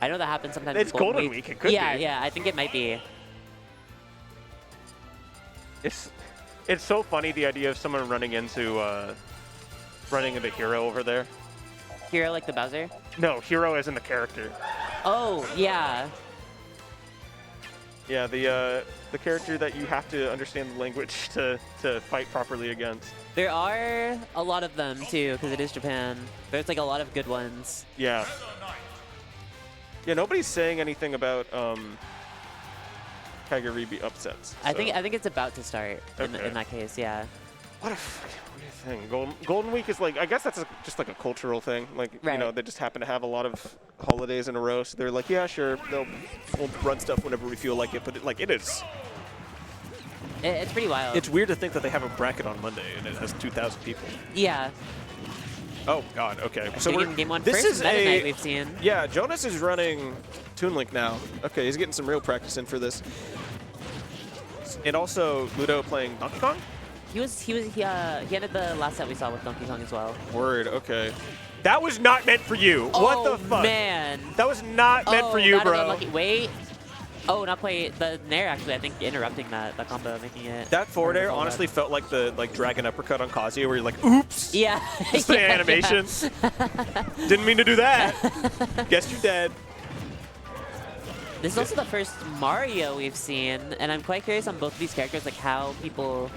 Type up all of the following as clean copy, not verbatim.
I know that happens sometimes. It's Golden Week. It could be. Yeah, I think it might be. It's so funny, the idea of someone running into Hero over there. Hero like the Bowser? No, Hero as in the character. Oh, yeah. Yeah, the character that you have to understand the language to fight properly against. There are a lot of them, too, because it is Japan. There's, like, a lot of good ones. Yeah. Yeah, nobody's saying anything about Kagaribi upsets. So. I think it's about to start in that case, yeah. What a weird thing. Golden Week is like, I guess that's just like a cultural thing. Like, you know, they just happen to have a lot of holidays in a row. So they're like, yeah, sure, we'll run stuff whenever we feel like it. But it is. It's pretty wild. It's weird to think that they have a bracket on Monday and it has 2,000 people. Yeah. Oh, God, okay. So we're game one. This first is Meta Knight we've seen. Yeah, Jonas is running Toon Link now. Okay, he's getting some real practice in for this. And also, Ludo playing Donkey Kong? He ended the last set we saw with Donkey Kong as well. Word, okay. That was not meant for you. What the fuck? Oh, man. That was not meant for you, bro. Wait. Oh, not quite. The Nair, actually, I think, interrupting that combo, making it... That forward air honestly felt like the Dragon Uppercut on Kazuya, where you're like, oops. Yeah. Just the animation. Yeah. Didn't mean to do that. Guess you're dead. This is also the first Mario we've seen, and I'm quite curious on both of these characters, like how people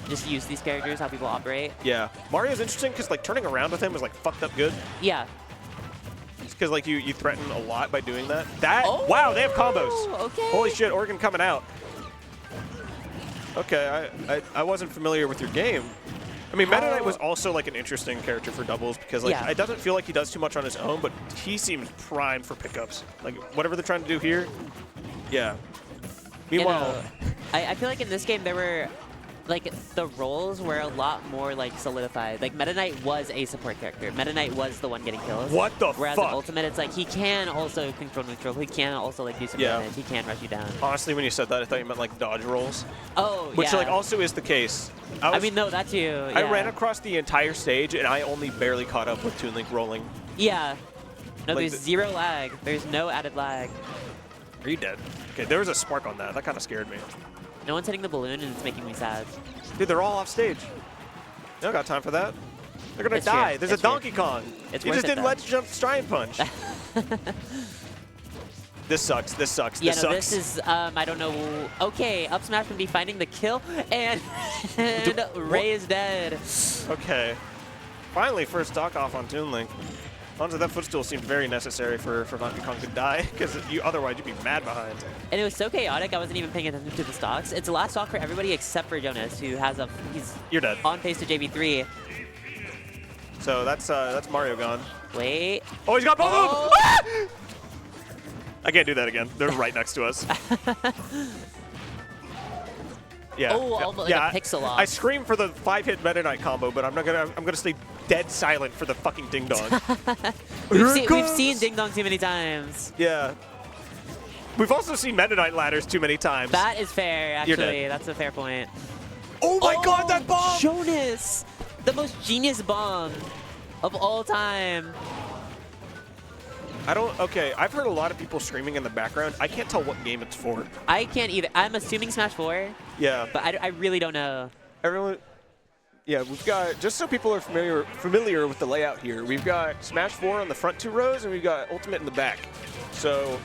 just use these characters, how people operate. Yeah. Mario's interesting because like turning around with him was like fucked up good. Yeah. Because like you threaten a lot by doing that. Wow, they have combos. Okay. Holy shit, Oregon coming out. Okay, I wasn't familiar with your game. I mean, Meta Knight was also like an interesting character for doubles because like it doesn't feel like he does too much on his own, but he seems primed for pickups. Like whatever they're trying to do here, yeah. Meanwhile, I feel like in this game there were like the roles were a lot more like solidified. Like Meta Knight was a support character. Meta Knight was the one getting kills. What the Whereas fuck? in Ultimate, it's like he can also control neutral. He can also like do some damage. He can rush you down. Honestly, when you said that, I thought you meant like dodge rolls. Oh, which like also is the case. I mean, no, that too. Yeah. I ran across the entire stage and I only barely caught up with Toon Link rolling. Yeah. No, like there's zero lag. There's no added lag. Are you dead? Okay, there was a spark on that. That kind of scared me. No one's hitting the balloon and it's making me sad. Dude, they're all off stage. They don't got time for that. They're gonna die. There's a Donkey Kong. You just didn't Let's Jump Giant Punch. This sucks. This sucks. Yeah, this no, sucks. this is, I don't know. Okay, up smash would be finding the kill, and Ray is dead. Okay. Finally, first stock off on Toon Link. Honestly, that footstool seemed very necessary for Donkey Kong to die, because otherwise you'd be mad behind. And it was so chaotic, I wasn't even paying attention to the stocks. It's the last stock for everybody except for Jonas, who has You're dead. On pace to JB3. So that's Mario gone. Wait. Oh, he's got both of them! I can't do that again. They're right next to us. Yeah. Oh, almost like a pixel off. I scream for the 5-hit Meta Knight combo, but I'm gonna stay dead silent for the fucking ding dong. We've seen ding dong too many times. Yeah. We've also seen Meta Knight ladders too many times. That is fair, actually. That's a fair point. Oh my god, that bomb! Jonas! The most genius bomb of all time. Okay, I've heard a lot of people screaming in the background. I can't tell what game it's for. I can't either. I'm assuming Smash 4. Yeah. But I really don't know. Yeah, we've got, just so people are familiar with the layout here, we've got Smash 4 on the front 2 rows, and we've got Ultimate in the back. So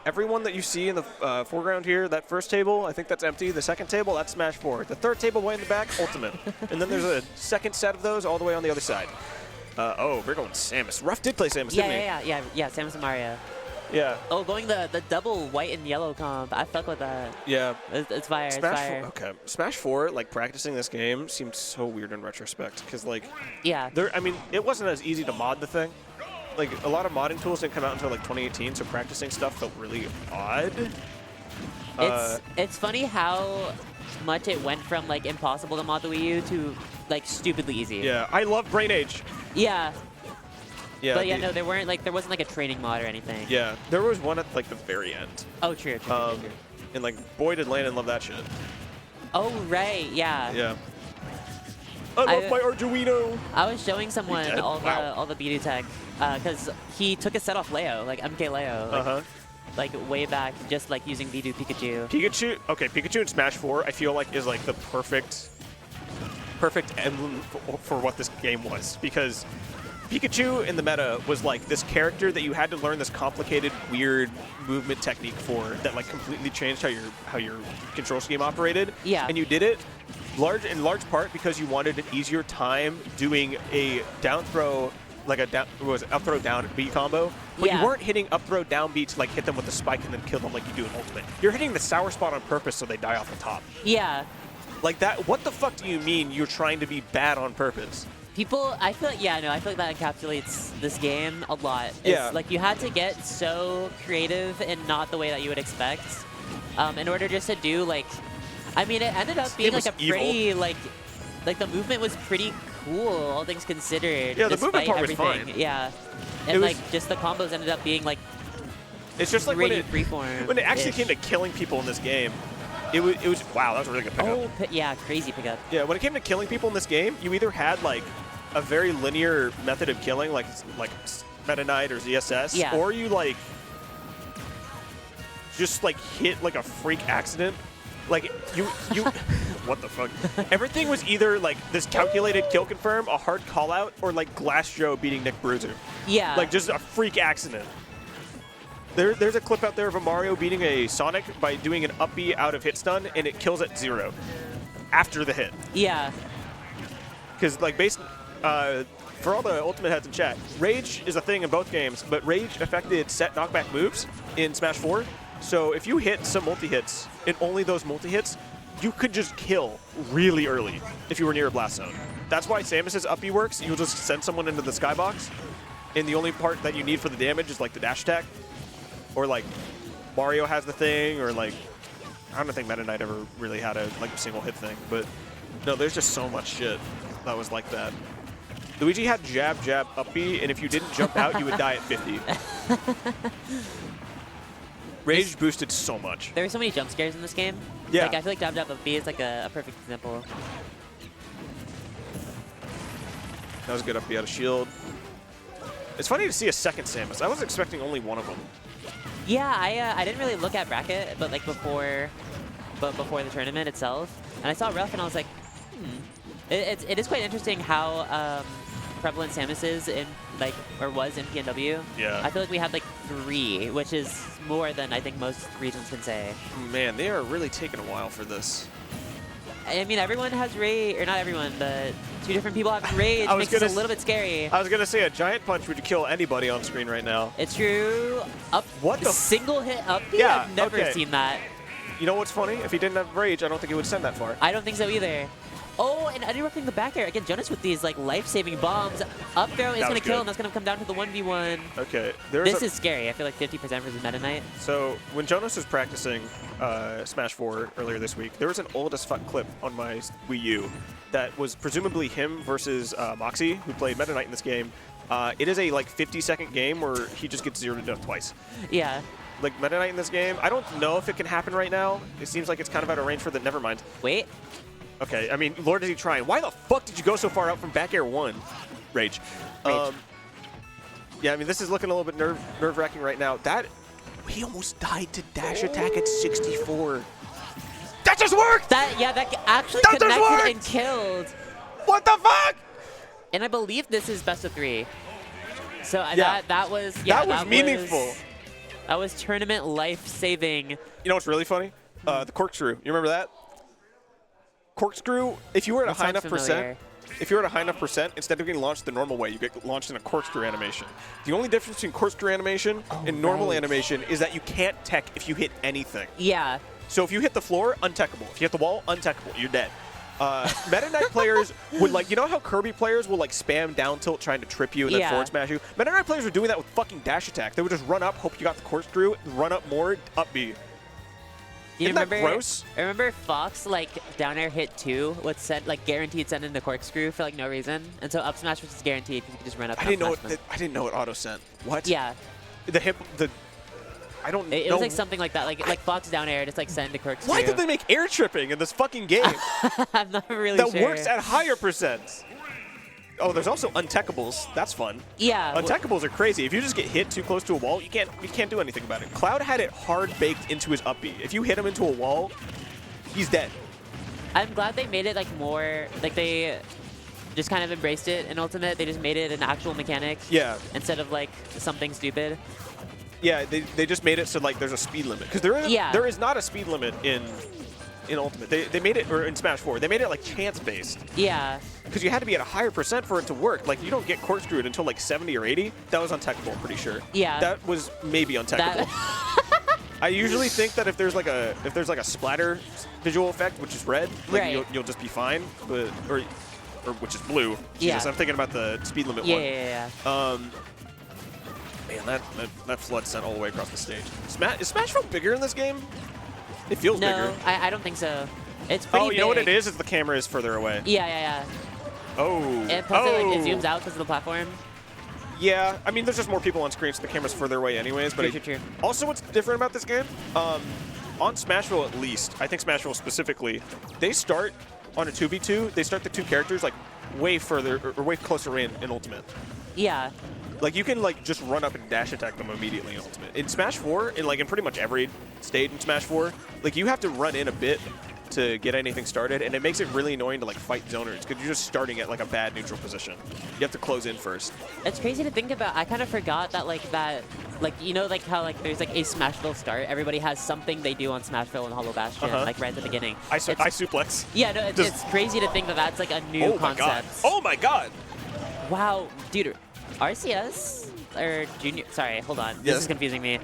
everyone that you see in the foreground here, that first table, I think that's empty. The second table, that's Smash 4. The third table way in the back, Ultimate. And then there's a second set of those all the way on the other side. Oh, we're going Samus. Ruff did play Samus, didn't he? Yeah, Samus and Mario. Yeah. Oh, going the double white and yellow comp. I fuck with that. Yeah. It's fire. Smash 4, okay. Smash 4, like, practicing this game seemed so weird in retrospect. Because, like, I mean, it wasn't as easy to mod the thing. Like, a lot of modding tools didn't come out until, like, 2018, so practicing stuff felt really odd. It's funny how much it went from, like, impossible to mod the Wii U to, like, stupidly easy. Yeah, I love Brain Age. Yeah. Yeah, but yeah, no, there wasn't like a training mod or anything. Yeah, there was one at like the very end. Oh, true. And like, boy, did Landon love that shit. Oh, right, yeah. Yeah. I love my Arduino. I was showing someone all Wow. the Bidu tech because he took a set off Leo, like MK Leo, like way back, just like using Bidu Pikachu. Pikachu in Smash 4, I feel like is like the perfect emblem for what this game was, because Pikachu in the meta was like this character that you had to learn this complicated, weird movement technique for that like completely changed how your control scheme operated. Yeah. And you did it in large part because you wanted an easier time doing a down throw, like up throw down beat combo. But you weren't hitting up throw down beat to like hit them with a spike and then kill them like you do in Ultimate. You're hitting the sour spot on purpose so they die off the top. Yeah. Like that, what the fuck do you mean you're trying to be bad on purpose? People, I feel like, I feel like that encapsulates this game a lot. Yeah. Like, you had to get so creative and not the way that you would expect in order just to do, like, I mean, it ended up being, like, a pretty, like, the movement was pretty cool, all things considered. Yeah, the movement part everything. was fine. Yeah. And, like, just the combos ended up being, like, it's just like really freeform. When it actually came to killing people in this game, it was wow, that was a really good pickup. Oh, yeah, crazy pickup. Yeah, when it came to killing people in this game, you either had like a very linear method of killing, like Meta Knight or ZSS, or you like just like hit like a freak accident. Like you what the fuck? Everything was either like this calculated kill confirm, a hard call out, or like Glass Joe beating Nick Bruiser. Yeah. Like just a freak accident. There's a clip out there of a Mario beating a Sonic by doing an up B out of hit stun, and it kills at 0 after the hit. Yeah. Because like for all the Ultimate heads in chat, Rage is a thing in both games, but Rage affected set knockback moves in Smash 4. So if you hit some multi-hits, and only those multi-hits, you could just kill really early if you were near a blast zone. That's why Samus's up B works. You'll just send someone into the skybox, and the only part that you need for the damage is like the dash attack. Or like Mario has the thing, or like I don't think Meta Knight ever really had a single hit thing, but no, there's just so much shit that was like that. Luigi had jab, jab, up B, and if you didn't jump out, you would die at 50. Rage boosted so much. There were so many jump scares in this game. Yeah. Like, I feel like jab, jab, up B is like a perfect example. That was a good up B out of shield. It's funny to see a second Samus. I was expecting only one of them. Yeah, I didn't really look at bracket, but like before the tournament itself, and I saw Ruff, and I was like, It is quite interesting how prevalent Samus is in was in PNW. Yeah. I feel like we had like 3, which is more than I think most regions can say. Man, they are really taking a while for this. I mean, everyone has rage, or not everyone, but 2 different people have rage. Makes it a little bit scary. I was gonna say a giant punch would kill anybody on screen right now. It's true. What the single hit up B? Yeah, I've never seen that. You know what's funny? If he didn't have rage, I don't think he would send that far. I don't think so either. Oh, and interrupting the back air. Again, Jonas with these like life-saving bombs. Up throw is going to kill, and that's going to come down to the 1v1. Okay. This is scary. I feel like 50% versus Meta Knight. So when Jonas was practicing Smash 4 earlier this week, there was an old as fuck clip on my Wii U that was presumably him versus Moxie, who played Meta Knight in this game. It is a like 50-second game where he just gets 0 to death twice. Yeah. Like Meta Knight in this game, I don't know if it can happen right now. It seems like it's kind of out of range for the. Never mind. Wait. Okay, I mean, Lord, is he trying? Why the fuck did you go so far out from back air 1? Rage. Yeah, I mean, this is looking a little bit nerve-wracking right now. He almost died to dash attack at 64. That just worked! That actually connected and killed. What the fuck? And I believe this is best of 3. So that was meaningful. That was tournament life-saving. You know what's really funny? The corkscrew. You remember that? Corkscrew, if you were at a high enough percent, instead of getting launched the normal way, you get launched in a corkscrew animation. The only difference between corkscrew animation and normal animation is that you can't tech if you hit anything. Yeah. So if you hit the floor, untechable. If you hit the wall, untechable. You're dead. Meta Knight players would you know how Kirby players will spam down tilt trying to trip you and then forward smash you? Meta Knight players were doing that with fucking dash attack. They would just run up, hope you got the corkscrew, run up more, up B. Isn't that gross? I remember Fox down air hit 2 with guaranteed send in the corkscrew for no reason, and so up smash was just guaranteed because you could just run up. I didn't know it auto sent. What? Yeah. The hip I don't know. It was like something like that, like Fox down air, just like send to corkscrew. Why did they make air tripping in this fucking game? I'm not really that sure. works at higher percents. Oh, there's also unteckables. That's fun. Yeah. Unteckables are crazy. If you just get hit too close to a wall, you can't do anything about it. Cloud had it hard baked into his up B. If you hit him into a wall, he's dead. I'm glad they made it like more, like they just kind of embraced it in Ultimate. They just made it an actual mechanic. Yeah. Instead of like something stupid. Yeah, they just made it so like there's a speed limit. Because there is not a speed limit in Ultimate. They made it, or in Smash 4, they made it like chance based. Yeah. Because you had to be at a higher percent for it to work. Like you don't get corkscrewed until like 70 or 80. That was untechable, I'm pretty sure. Yeah. That was maybe untechable. I usually think that if there's like a splatter visual effect, which is red, like right. you'll just be fine. But or which is blue. Jesus, yeah. I'm thinking about the speed limit yeah, one. Yeah. Man, that flood sent all the way across the stage. Is Smash 4 bigger in this game? It feels bigger. No, I don't think so. It's pretty big. You know what it is? It's the camera is further away. Yeah. Oh. And plus it zooms out because of the platform. Yeah, I mean, there's just more people on screen, so the camera's further away anyways. But True. Also, what's different about this game, on Smashville at least, I think Smashville specifically, they start on a 2v2. They start the two characters like way further or way closer in Ultimate. Yeah. Like you can like just run up and dash attack them immediately in Ultimate. In Smash 4, in pretty much every stage in Smash 4, like you have to run in a bit to get anything started, and it makes it really annoying to like fight zoners because you're just starting at like a bad neutral position. You have to close in first. It's crazy to think about. I kind of forgot that you know like how like there's like a Smashville start. Everybody has something they do on Smashville and Hollow Bastion like right at the beginning. I suplex. Yeah, no, it's crazy to think that that's like a new concept. Oh my god! Wow, dude, RCS or Junior? Sorry, hold on. This is confusing me.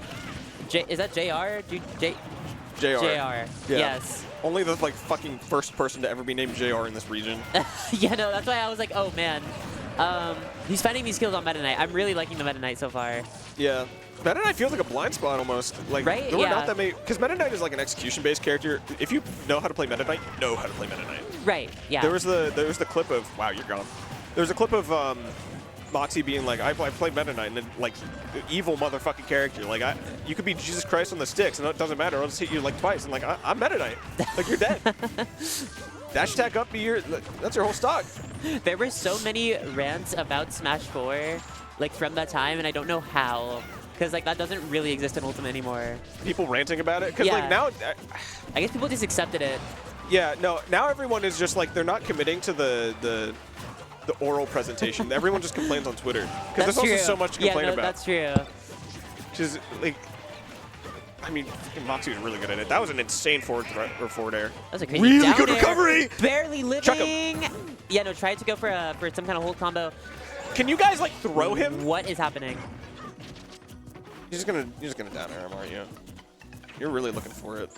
Is that JR? JR. Yeah. Yes. Only the like fucking first person to ever be named JR in this region. Yeah, no, that's why I was like, oh man. He's finding these skills on Meta Knight. I'm really liking the Meta Knight so far. Yeah. Meta Knight feels like a blind spot almost. Like right? there were not that many, because Meta Knight is like an execution-based character. If you know how to play Meta Knight, you know how to play Meta Knight. Right. Yeah. There was the clip of wow, you're gone. There was a clip of Moxie being like, I played Meta Knight, and then like evil motherfucking character. Like you could be Jesus Christ on the sticks, and it doesn't matter. I'll just hit you like twice, and like I'm Meta Knight. Like you're dead. Dash attack up, that's your whole stock. There were so many rants about Smash 4, like from that time, and I don't know how, because like that doesn't really exist in Ultimate anymore. People ranting about it, because like now, I guess people just accepted it. Yeah, no. Now everyone is just like they're not committing to the oral presentation. Everyone just complains on Twitter because there's also so much to complain about. That's true. Which is like, I mean, Moxie was really good at it. That was an insane forward air. That was a crazy really down good air. Recovery. Barely living. Yeah, no. Tried to go for some kind of hold combo. Can you guys like throw him? What is happening? You're just gonna down air him, aren't you? You're really looking for it.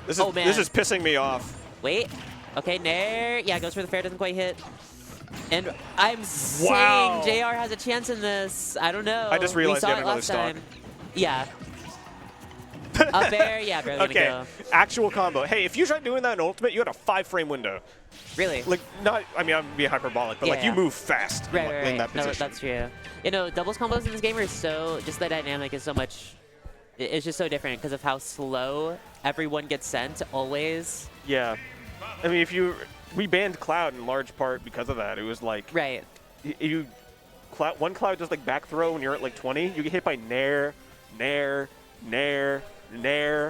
This is pissing me off. Wait. Okay, Nair. Yeah, goes for the fair, doesn't quite hit. And I'm saying JR has a chance in this. I don't know. I just realized we you saw have it another last stock. time. Yeah. A fair, yeah, barely okay. gonna go. Actual combo. Hey, if you tried doing that in Ultimate, you had a 5-frame window. Really? Like, not, I mean, I'm being hyperbolic, but yeah, you move fast in that position. No, that's true. You know, doubles combos in this game are so, just the dynamic is so much, it's just so different because of how slow everyone gets sent always. Yeah. I mean, we banned Cloud in large part because of that. It was like, one Cloud does like back throw when you're at like 20, you get hit by Nair.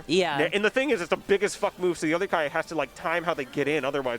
Yeah. And the thing is, it's the biggest fuck move, so the other guy has to like time how they get in, otherwise